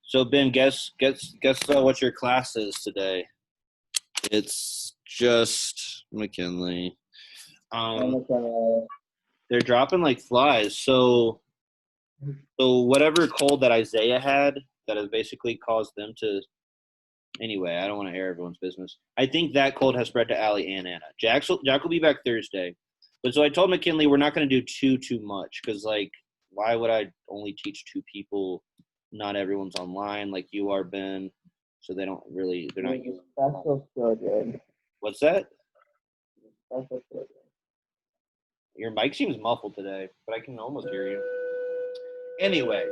So Ben, guess what your class is today? It's just McKinley. I'm Um, gonna, they're dropping like flies. So whatever cold that Isaiah had that has basically caused them to. Anyway, I don't want to air everyone's business. I think that cold has spread to Allie and Anna. Jack will be back Thursday, but so I told McKinley we're not going to do too much because like why would I only teach two people? Not everyone's online like you are, Ben. So they're not using. that feels so good. What's that? That feels so good. Your mic seems muffled today, but I can almost hear you. Anyway,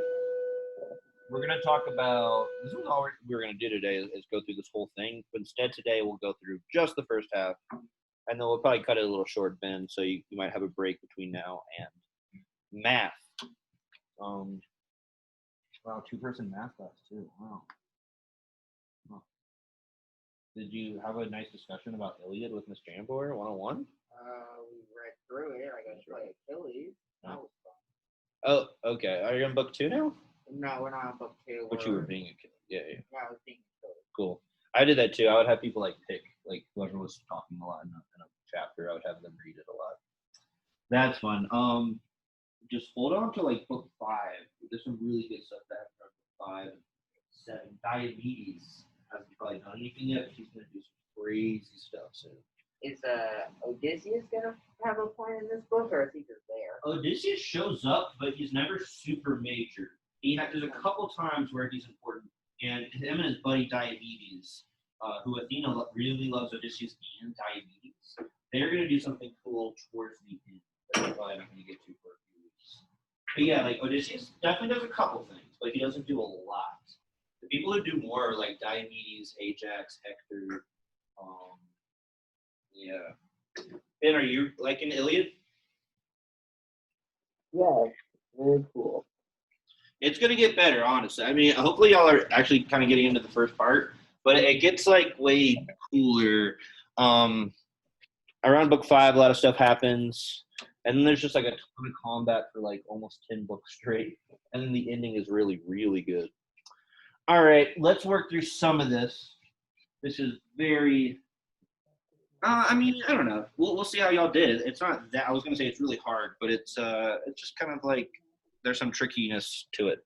we're going to talk about this is all we're going to do today is go through this whole thing. But instead, today we'll go through just the first half, and then we'll probably cut it a little short, Ben. So you might have a break between now and math. Wow, two-person math class too. Wow. Huh. Did you have a nice discussion about Iliad with Miss Jambor 101? We read through it. I got to play Achilles. That was fun. Oh, okay. Are you on book 2 now? No, we're not on book 2. But you were being a kid. Yeah. Yeah, I was being Achilles. Cool. I did that too. I would have people like pick, like whoever was talking a lot in a chapter, I would have them read it a lot. That's fun. Just hold on to like book 5. There's some really good stuff that happens in book 5 and 7. Diomedes hasn't probably done anything yet, but she's gonna do some crazy stuff soon. Is Odysseus gonna have a point in this book, or is he just there? Odysseus shows up, but he's never super major. There's a couple times where he's important, and him and his buddy Diomedes, who Athena really loves Odysseus and Diomedes, they're gonna do something cool towards the end that we're probably not gonna get to for a few weeks. But yeah, like Odysseus definitely does a couple things, but he doesn't do a lot. The people who do more are like Diomedes, Ajax, Hector. Yeah. Ben, are you like an Iliad? Yeah, very cool. It's gonna get better, honestly. I mean, hopefully y'all are actually kind of getting into the first part, but it gets like way cooler. Around book 5, a lot of stuff happens, and then there's just like a ton of combat for like almost 10 books straight, and then the ending is really, really good. All right, let's work through some of this. This is very. I mean, I don't know. We'll see how y'all did. It's not that I was gonna say it's really hard, but it's just kind of like there's some trickiness to it.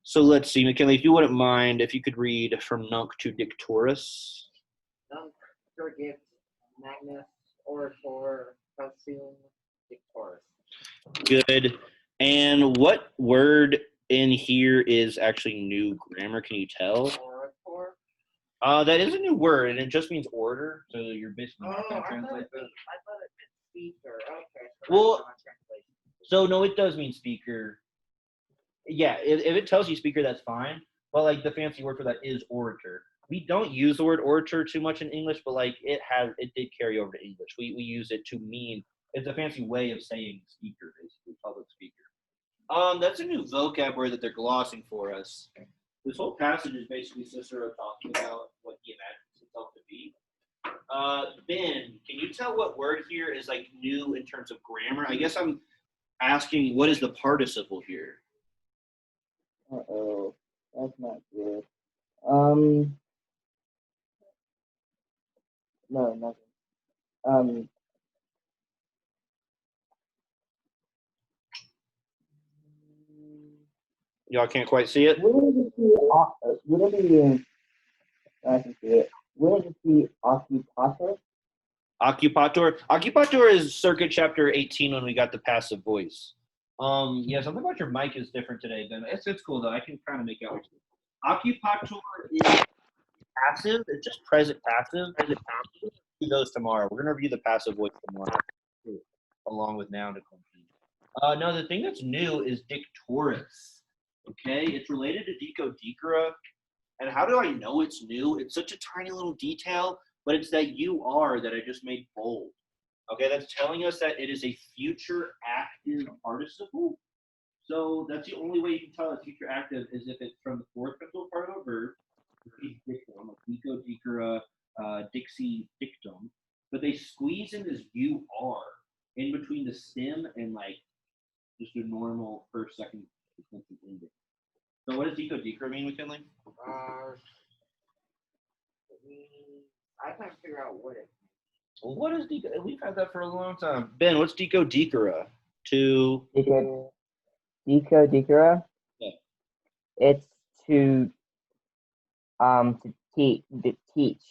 So let's see, McKinley, if you wouldn't mind, if you could read from Nunc to Dictorus. Nunc, Turgid, Magnus, Orator, Calcium, Dictorus. Good. And what word in here is actually new grammar? Can you tell? Orator. That is a new word, and it just means order. So you're basically not going to translate I thought it meant speaker. Okay. Well, so no, it does mean speaker. Yeah, if it tells you speaker, that's fine. But like the fancy word for that is orator. We don't use the word orator too much in English, but like it did carry over to English. We use it to mean it's a fancy way of saying speaker, basically public speaker. That's a new vocab word that they're glossing for us. This whole passage is basically Cicero talking about what he imagines himself to be. Ben, can you tell what word here is like new in terms of grammar? I guess I'm asking what is the participle here? Uh-oh, that's not good. No, nothing. Y'all can't quite see it? Wouldn't it be, I can see it. Wouldn't it be occupator? Occupator is circa chapter 18 when we got the passive voice. Yeah, something about your mic is different today, Ben. It's cool though. I can kind of make out what you're saying. Occupator is passive. It's just present passive. We'll do those tomorrow. We're gonna review the passive voice tomorrow, along with noun declension. No, the thing that's new is dictorus. Okay, it's related to Decodicera. And how do I know it's new? It's such a tiny little detail, but it's that you are that I just made bold. Okay, that's telling us that it is a future active participle. So that's the only way you can tell it's future active is if it's from the fourth principal part of a verb, dictum, like Dico, Dicera, Dixie, dictum, but they squeeze in this you are in between the stem and like just a normal first, second ending. So what does Decodicera mean, McKinley? I can't figure out what it. Well, what is Deco? We've had that for a long time. Ben, what's Deco Decora? To Decora. Yeah. It's to teach.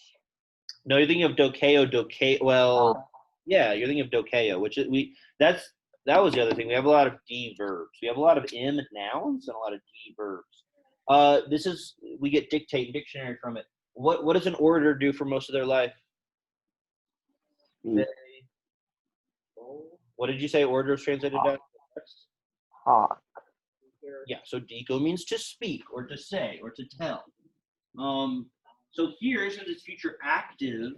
No, you're thinking of Dokeo. Well, yeah, you're thinking of Dokeo, which that was the other thing. We have a lot of D verbs. We have a lot of M nouns and a lot of D verbs. We get dictate and dictionary from it. What does an orator do for most of their life? What did you say orator is translated as? Talk. Yeah, so deco means to speak or to say or to tell. So here, since it's future active,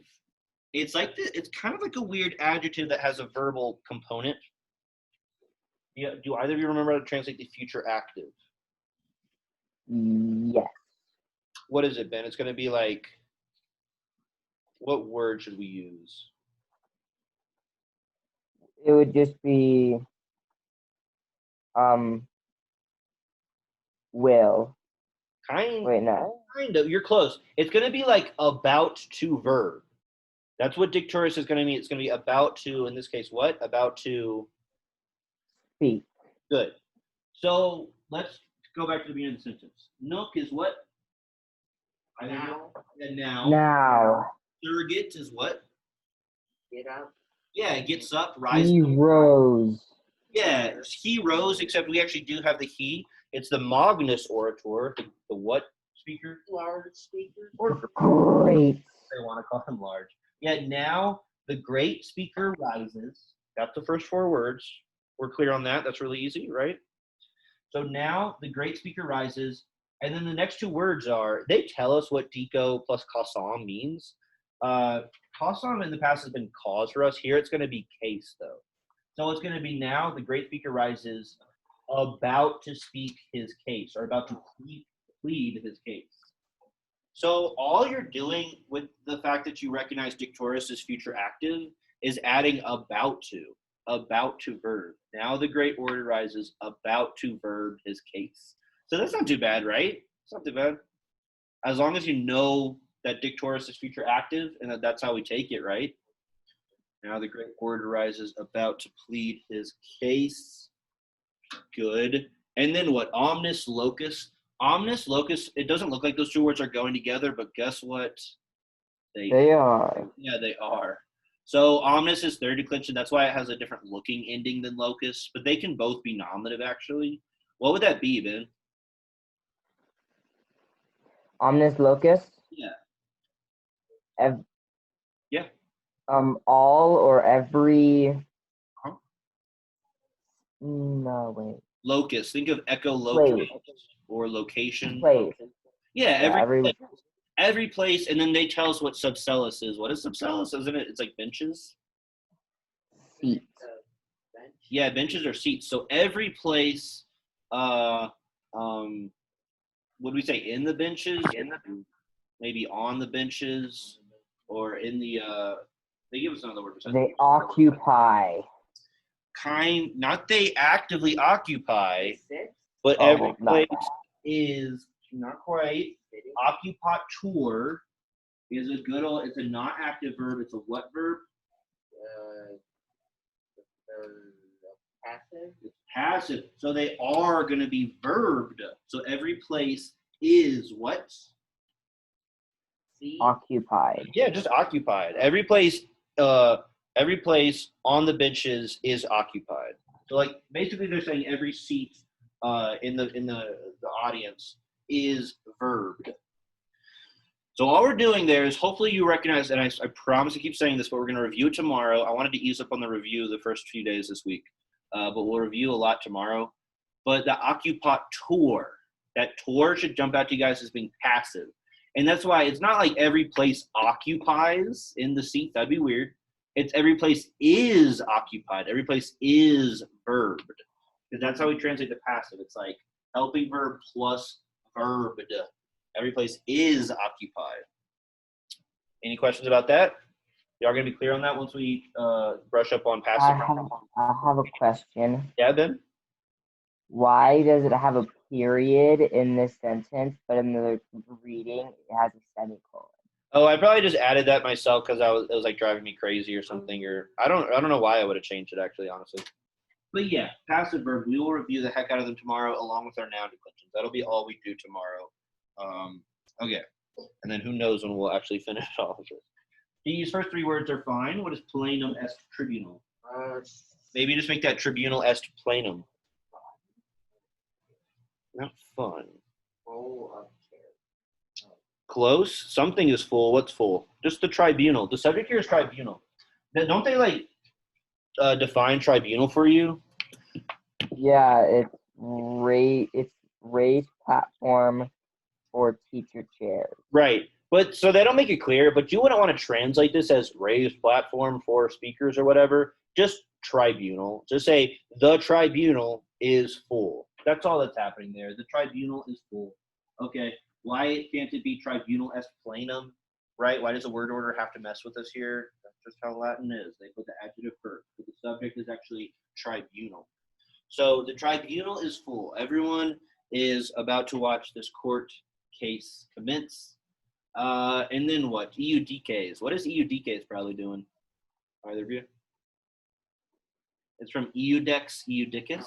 it's like it's kind of like a weird adjective that has a verbal component. Yeah, do either of you remember how to translate the future active? Yes. What is it, Ben? It's going to be like, what word should we use? It would just be will. Wait, no. Kind of. You're close. It's going to be like about to verb. That's what dicturus is going to mean. It's going to be about to, in this case, what? About to speak. Good. So let's go back to the beginning of the sentence. Nook is what? Now. And now. Now. Surrogate is what? Get up. Yeah, it gets up, rises. He rose. Yeah, he rose, except we actually do have the he. It's the Magnus orator, the what speaker? Large speaker. Or Great. they want to call him large. Yeah, now the great speaker rises. That's the first 4 words. We're clear on that. That's really easy, right? So now the great speaker rises. And then the next 2 words they tell us what deco plus causam means. Causam in the past has been cause for us. Here it's going to be case, though. So it's going to be now the great speaker rises about to speak his case or about to plead his case. So all you're doing with the fact that you recognize dicturus as future active is adding about to verb. Now the great orator rises about to verb his case. So that's not too bad, right? It's not too bad. As long as you know that dicturus is future active and that's how we take it, right? Now the great orator rises about to plead his case. Good. And then what? Omnis locus. Omnis locus, it doesn't look like those 2 words are going together, but guess what? They are. Yeah, they are. So omnis is third declension. That's why it has a different looking ending than locus, but they can both be nominative, actually. What would that be, Ben? Omnis locus? Yeah. Yeah. All or every. Huh? No, wait. Locus. Think of echolocate or location. Place. Yeah, every place, and then they tell us what subcellus is. What is subcellus? Isn't it? It's like benches. Seats. Bench. Yeah, benches are seats. So every place, would we say in the benches? Maybe on the benches, or in the. They give us another word. They occupy. Not they actively occupy, Sit. but Oh, every not place is not quite. Sitting. Occupatur is a good old. It's a not active verb. It's a what verb? Passive. It's passive. So they are going to be verbed. So every place is what? See. Occupied. Yeah, just occupied. Every place on the benches is occupied. So like basically they're saying every seat in the audience is verbed. So all we're doing there is hopefully you recognize, and I promise to keep saying this, but we're going to review it tomorrow. I wanted to ease up on the review the first few days this week, but we'll review a lot tomorrow. But the occupatur, that tour should jump out to you guys as being passive. And that's why it's not like every place occupies in the seat. That'd be weird. It's every place is occupied. Every place is verbed. Because that's how we translate the passive. It's like helping verb plus verbed. Every place is occupied. Any questions about that? Y'all gonna be clear on that once we brush up on passive? I have a question. Yeah, Ben? Why does it have a period in this sentence, but in the reading, it has a semicolon. Oh, I probably just added that myself because it was like driving me crazy or something. Or I don't know why I would have changed it actually, honestly. But yeah, passive verb. We will review the heck out of them tomorrow, along with our noun declensions. That'll be all we do tomorrow. Okay, and then who knows when we'll actually finish all of this. These first three words are fine. What is plenum est tribunal? Maybe just make that tribunal est plenum. Not fun. Full of care. Close. Something is full. What's full? Just the tribunal. The subject here is tribunal. Don't they like define tribunal for you? Yeah, it's raised platform for teacher chairs. Right. But so they don't make it clear, but you wouldn't want to translate this as raised platform for speakers or whatever. Just tribunal. Just say the tribunal is full. That's all that's happening there. The tribunal is full. Okay. Why can't it be tribunal est plenum? Right? Why does the word order have to mess with us here? That's just how Latin is. They put the adjective first, but the subject is actually tribunal. So the tribunal is full. Everyone is about to watch this court case commence. And then what? EUDKs. What is EUDKs probably doing? Either of you? It's from EUDEX, EUDICUS. Is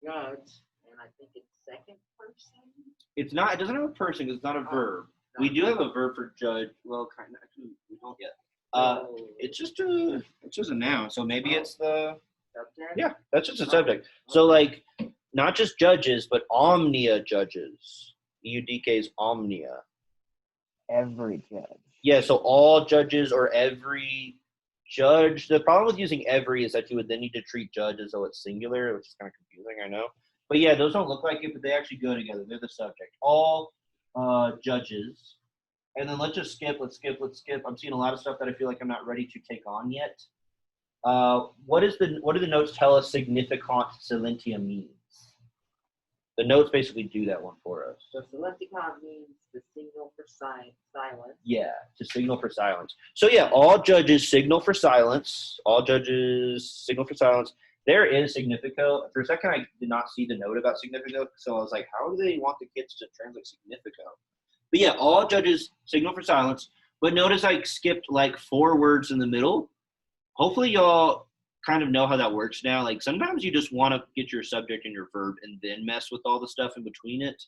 judge, and I think it's second person. It's not. It doesn't have a person because it's not a verb. We do have a verb for judge. Well, kind of. Actually, we don't yet. It's just a noun. So maybe it's the Subject? yeah. That's just a subject. So like, not just judges, but omnia judges. EUDKs omnia. Every judge. Yeah. So all judges or every judge. The problem with using every is that you would then need to treat judge as though it's singular, which is kind of confusing. I know. But yeah, those don't look like it, but they actually go together. They're the subject. All judges. And then let's skip. I'm seeing a lot of stuff that I feel like I'm not ready to take on yet. What do the notes tell us significant silentia means? The notes basically do that one for us. So silenticon means the signal for silence. Yeah, to signal for silence. So yeah, all judges signal for silence. All judges signal for silence. There is significo. For a second, I did not see the note about significo, so I was like, how do they want the kids to translate significo? But yeah, all judges signal for silence. But notice I skipped like 4 words in the middle. Hopefully y'all kind of know how that works now. Like sometimes you just want to get your subject and your verb and then mess with all the stuff in between it.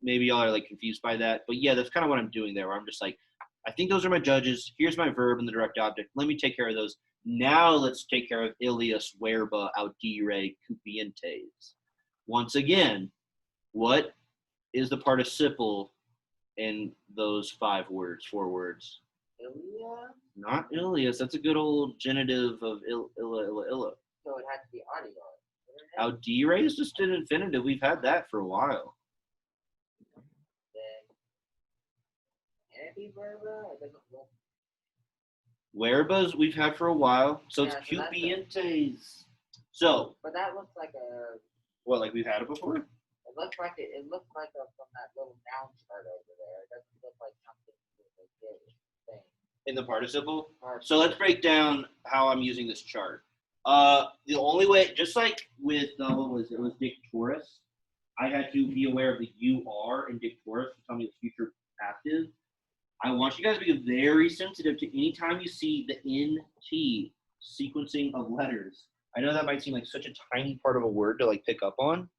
Maybe y'all are like confused by that. But yeah, that's kind of what I'm doing there, where I'm just like, I think those are my judges. Here's my verb and the direct object. Let me take care of those. Now let's take care of ilias, verba, audire, cupientes. Once again, what is the participle in those 4 words? Ilia? Not ilias. That's a good old genitive of illa. So it has to be audio. Audire is just an infinitive. We've had that for a while. Then antiverba? It doesn't look. Verbas we've had for a while. So it's Yeah, so that's cupientes. So, But that looks like a. what, like we've had it before? It looks like it looks like from that little noun chart over there. It doesn't look like something that thing. In the participle? Or- So let's break down how I'm using this chart. The only way, just like with, what was it? It was dictorus. I had to be aware of the UR in dictorus to tell me the future active. I want you guys to be very sensitive to any time you see the NT sequencing of letters. I know that might seem like such a tiny part of a word to like pick up on,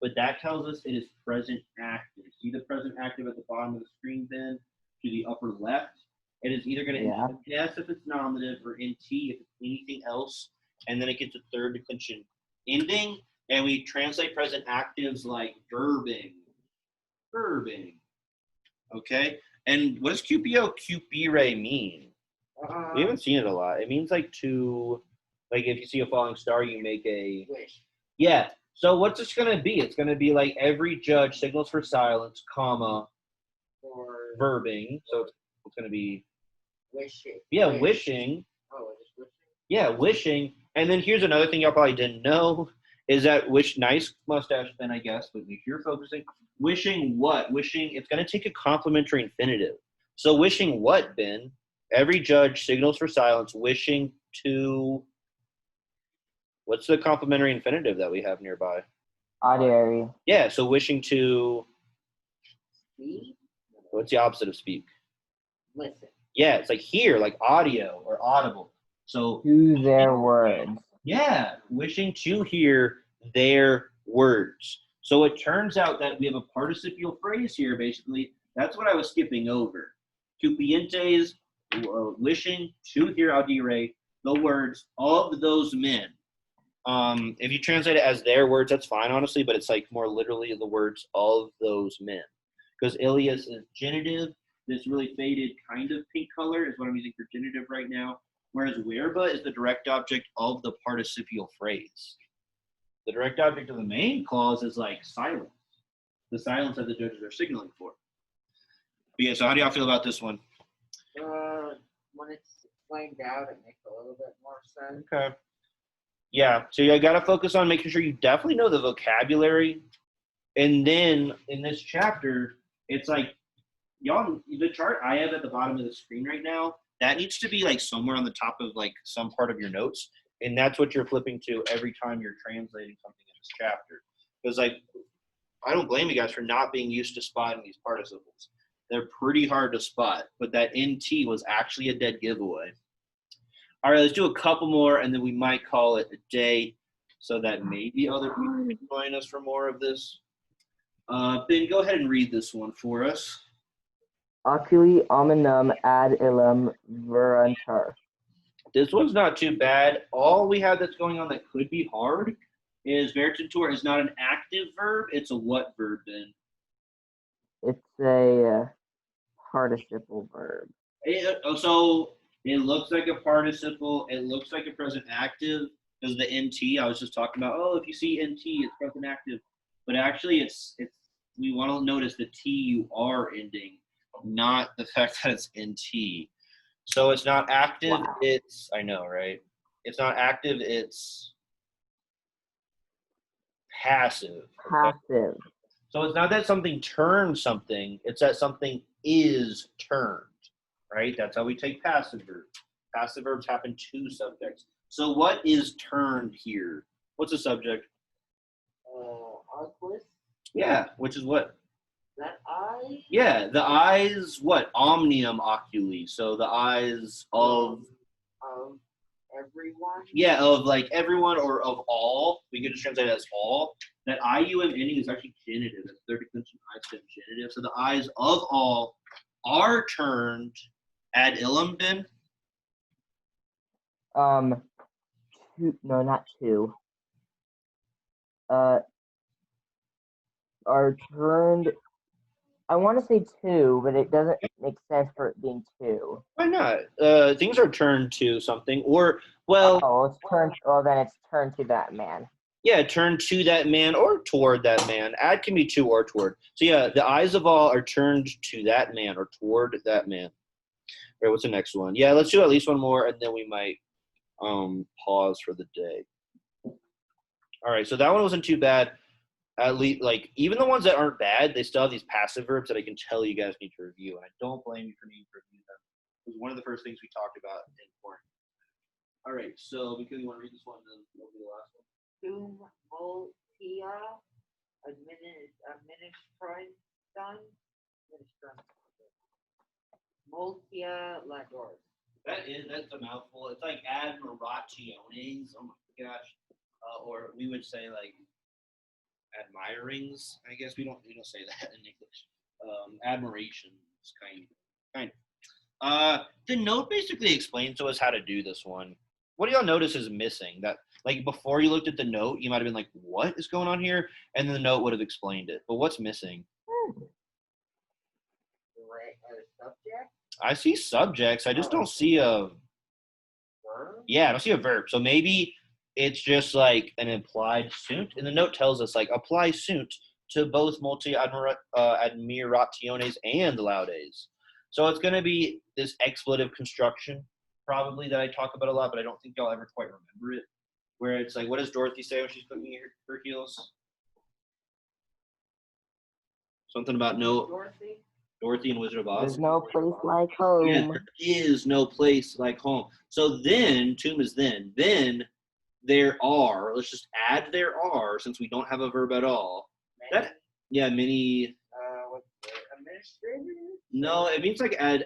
but that tells us it is present active. See the present active at the bottom of the screen then to the upper left? It is either going to end in S if it's nominative or in T if it's anything else, and then it gets a third declension ending, and we translate present actives like verbing. Okay? And what does QPO, cupire mean? We haven't seen it a lot. It means like to, like if you see a falling star, you make a, Wish. yeah. So what's this going to be? It's going to be like every judge signals for silence, comma, Or verbing. So it's going to be, wishing. yeah, Wish. wishing. Oh, it's wishing. Yeah, wishing. And then here's another thing y'all probably didn't know is that nice mustache, Ben, I guess, but if you're focusing, wishing what? Wishing, it's going to take a complementary infinitive. So wishing what, Ben? Every judge signals for silence, wishing to What's the complementary infinitive that we have nearby? Auditory. Yeah, so wishing to, Speak? what's the opposite of speak? Listen. Yeah, it's like hear, like audio or audible. So To their words. yeah, wishing to hear their words. So it turns out that we have a participial phrase here, basically. That's what I was skipping over. Cupientes, wishing to hear audire, the words of those men. If you translate it as their words, that's fine, honestly, but it's like more literally the words of those men. Because Ilias is genitive. This really faded kind of pink color is what I'm using for genitive right now. Whereas verba is the direct object of the participial phrase. The direct object of the main clause is like silence. The silence that the judges are signaling for. But yeah, so how do y'all feel about this one? When it's explained out, it makes a little bit more sense. Okay. Yeah, so you got to focus on making sure you definitely know the vocabulary. And then in this chapter, it's like, y'all, the chart I have at the bottom of the screen right now, that needs to be like somewhere on the top of like some part of your notes. And that's what you're flipping to every time you're translating something in this chapter. Because like, I don't blame you guys for not being used to spotting these participles. They're pretty hard to spot, but that NT was actually a dead giveaway. All right, let's do a couple more, and then we might call it a day so that maybe other people can join us for more of this. Ben, go ahead and read this one for us. Oculi hominum ad illam verantur. This one's not too bad. All we have that's going on that could be hard is verantur is not an active verb. It's a what verb, Ben? It's a participle verb. So it looks like a participle. It looks like a present active because the NT I was just talking about. Oh, if you see NT, it's present active. But actually, it's we want to notice the TUR ending, not the fact that it's NT. So it's not active. Wow. It's I know, right? It's not active. It's passive. Okay? Passive. So it's not that something turns something, it's that something is turned, right? That's how we take passive verbs. Passive verbs happen to subjects. So what is turned here? What's the subject? Oculus? Yeah, which is what? That eye? Yeah, the eyes, what? Omnium oculi. So the eyes of, Everyone? yeah, of like everyone or of all. We could just translate it as all. That IUM ending is actually genitive. That's third declension I stem genitive. So the eyes of all are turned ad illam, Ben? Two, no, not two. Are turned. I want to say two, but it doesn't make sense for it being two. Why not? Things are turned to something, or well, Oh, it's turned. Well, then it's turned to that man. yeah, turned to that man or toward that man. Ad can be to or toward. So yeah, the eyes of all are turned to that man or toward that man. All right, what's the next one? Yeah, let's do at least one more, and then we might pause for the day. All right, so that one wasn't too bad. At least, like, even the ones that aren't bad, they still have these passive verbs that I can tell you guys need to review, and I don't blame you for needing to review them. It was one of the first things we talked about in quarantine. All right, so because you want to read this one, then we'll do the last one. Tum multia administrandum. Multia labors. That's a mouthful. It's like admirationes. Oh my gosh. Or we would say like admirings. I guess we don't say that in English. Admirations, kind of. The note basically explains to us how to do this one. What do y'all notice is missing? That like before you looked at the note, you might have been like, "What is going on here?" And then the note would have explained it. But what's missing? Subject. I see subjects. I just don't see a. Verb. Yeah, I don't see a verb. So maybe it's just like an implied sunt. And the note tells us like apply sunt to both multi admirationes and laudes. So it's going to be this expletive construction probably that I talk about a lot, but I don't think y'all ever quite remember it. Where it's like, what does Dorothy say when she's cooking her heels? Something about no Dorothy and Wizard of Oz. There's no place like home. Yeah, there is no place like home. So then, tomb is then. Then there are. Let's just add there are since we don't have a verb at all. Many, Yeah, many. what's the administrator? No, it means like add.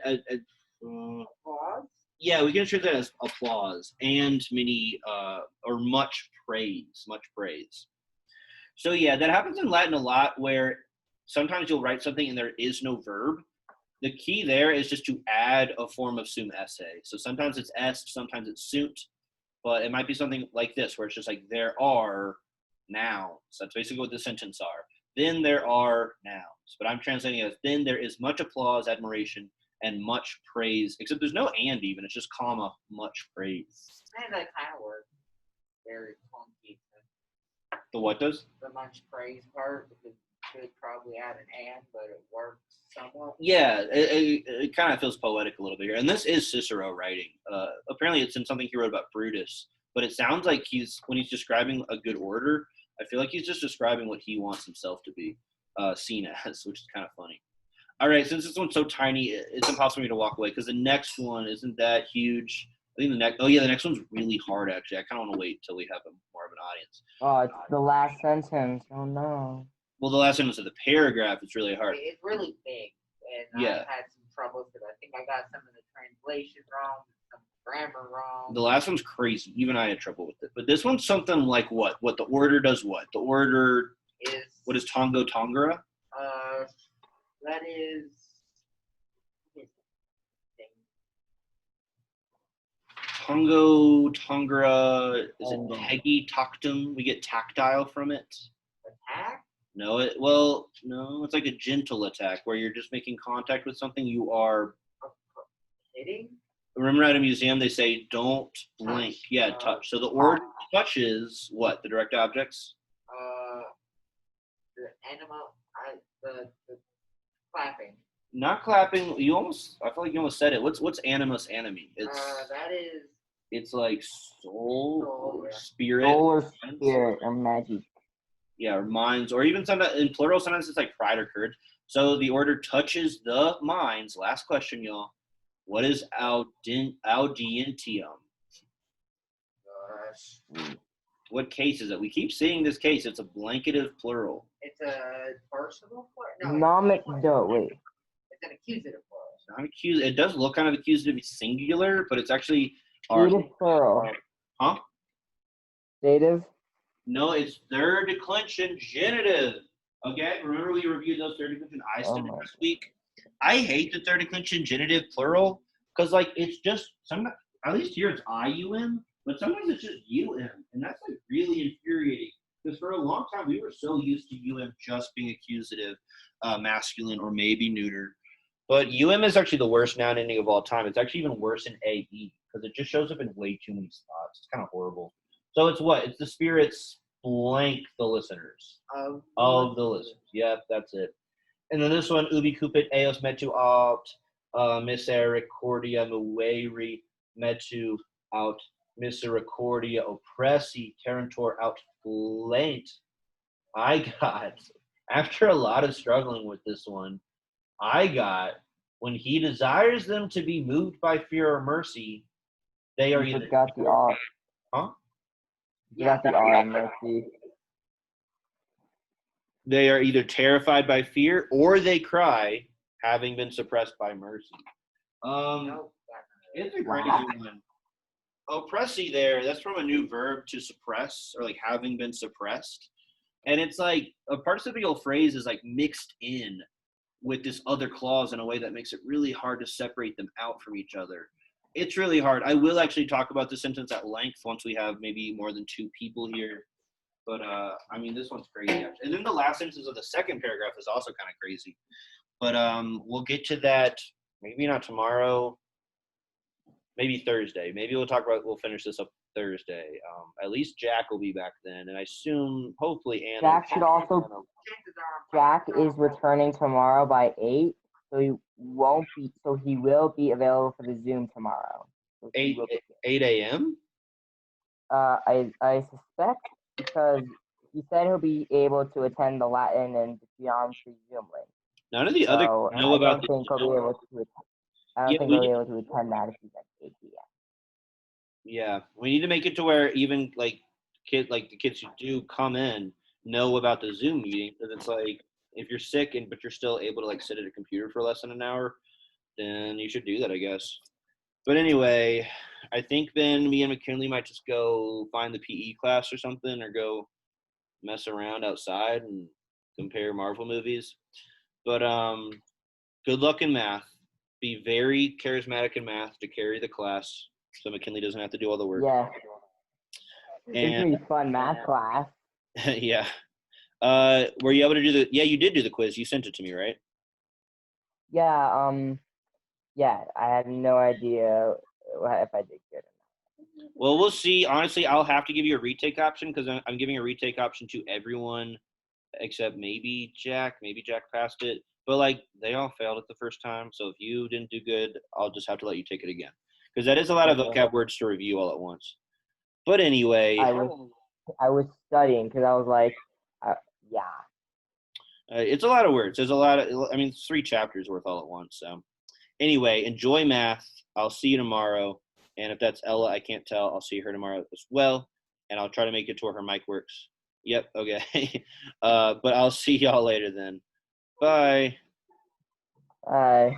Applause? Yeah, we can translate that as applause and many or much praise. So yeah, that happens in Latin a lot where sometimes you'll write something and there is no verb. The key there is just to add a form of sum esse. So sometimes it's est, sometimes it's sunt, but it might be something like this where it's just like there are nouns. That's basically what the sentence are. Then there are nouns. But I'm translating it as then there is much applause, admiration, and much praise. Except there's no and even. It's just comma, much praise. And that kind of works. Very clunky. The what does? The much praise part, because you could probably add an and, but it works somewhat. Yeah, it kind of feels poetic a little bit here. And this is Cicero writing. Apparently it's in something he wrote about Brutus. But it sounds like when he's describing a good order, I feel like he's just describing what he wants himself to be seen as, which is kind of funny. All right, since this one's so tiny, it's impossible for me to walk away because the next one isn't that huge. I think the next one's really hard, actually. I kind of want to wait until we have more of an audience. Oh, it's the last sentence. Oh, no. Well, the last sentence of the paragraph is really hard. It's really big, and Yeah. I've had some troubles because I think I got some of the translation wrong, some grammar wrong. The last one's crazy. Even I had trouble with it. But this one's something like what? What the order does what? The order, what is Tongo Tongara? That is. Tongo Tongara, is it Oh. Tegi Tactum? We get tactile from it. Attack? No, it's like a gentle attack where you're just making contact with something you are. Hitting? Remember at a museum they say don't blink. Touch. Yeah, touch. So the word touches what? The direct objects? The animal, the clapping. Not clapping. I feel like you almost said it. What's animus animi? That is. It's like soul Soul, or yeah. spirit. Soul or spirit or magic. Yeah, or minds, or even sometimes in plural, sometimes it's like pride or courage. So the order touches the minds. Last question, y'all. What is audientium? What case is it? We keep seeing this case. It's a blanketive plural. It's a personal plural. Wait. It's an accusative plural. It's not accused. It does look kind of accusative singular, but it's actually Dative plural. Huh? Dative. No, it's third declension genitive. Okay, remember we reviewed those third declension I students last week? I hate the third declension genitive plural because like it's just sometimes, at least here it's IUM, but sometimes it's just UM, and that's like really infuriating because for a long time we were so used to UM just being accusative, masculine or maybe neuter. But UM is actually the worst noun ending of all time. It's actually even worse in AE because it just shows up in way too many spots. It's kind of horrible. So it's what? It's the spirits blank the listeners. Of the listeners. Yep, that's it. And then this one, ubi cupit eos metu aut misericordia mueri metu aut misericordia oppressi terentor aut lent. I got, after a lot of struggling with this one, when he desires them to be moved by fear or mercy, they are either. Got the R. Huh? You got the R in mercy. They are either terrified by fear or they cry, having been suppressed by mercy. It's a crazy one. Oppressi there, that's from a new verb to suppress, or like having been suppressed. And it's like a participial phrase is like mixed in with this other clause in a way that makes it really hard to separate them out from each other. It's really hard. I will actually talk about this sentence at length once we have maybe more than two people here. But, I mean, this one's crazy. Actually. And then the last sentence of the second paragraph is also kind of crazy. But we'll get to that maybe not tomorrow, maybe Thursday. Maybe we'll finish this up Thursday. At least Jack will be back then. And I assume, hopefully, Anna. Jack should also. Jack is returning tomorrow by 8, so he will be available for the Zoom tomorrow. So 8 a.m.? I suspect because he said he'll be able to attend the Latin and geometry Zoom link. None of the other know about I don't think he'll be able to attend that if he's at 8 p.m. Yeah, we need to make it to where even like the kids who do come in know about the Zoom meeting, because it's like if you're sick but you're still able to like sit at a computer for less than an hour, then you should do that, I guess. But anyway, I think then me and McKinley might just go find the PE class or something, or go mess around outside and compare Marvel movies. But good luck in math. Be very charismatic in math to carry the class, so McKinley doesn't have to do all the work. Yeah. It's And gonna be fun math class. yeah. Were you able to do the? Yeah, you did do the quiz. You sent it to me, right? Yeah. Yeah. I have no idea if I did good. Well, we'll see. Honestly, I'll have to give you a retake option, because I'm giving a retake option to everyone except maybe Jack. Maybe Jack passed it, but like they all failed it the first time. So if you didn't do good, I'll just have to let you take it again, because that is a lot of Okay. vocab words to review all at once. But anyway, I was studying because I was like, yeah. it's a lot of words. There's a lot of. I mean, it's 3 chapters worth all at once. So anyway, enjoy math. I'll see you tomorrow. And if that's Ella, I can't tell. I'll see her tomorrow as well. And I'll try to make it to where her mic works. Yep, okay. But I'll see y'all later then. Bye. Bye.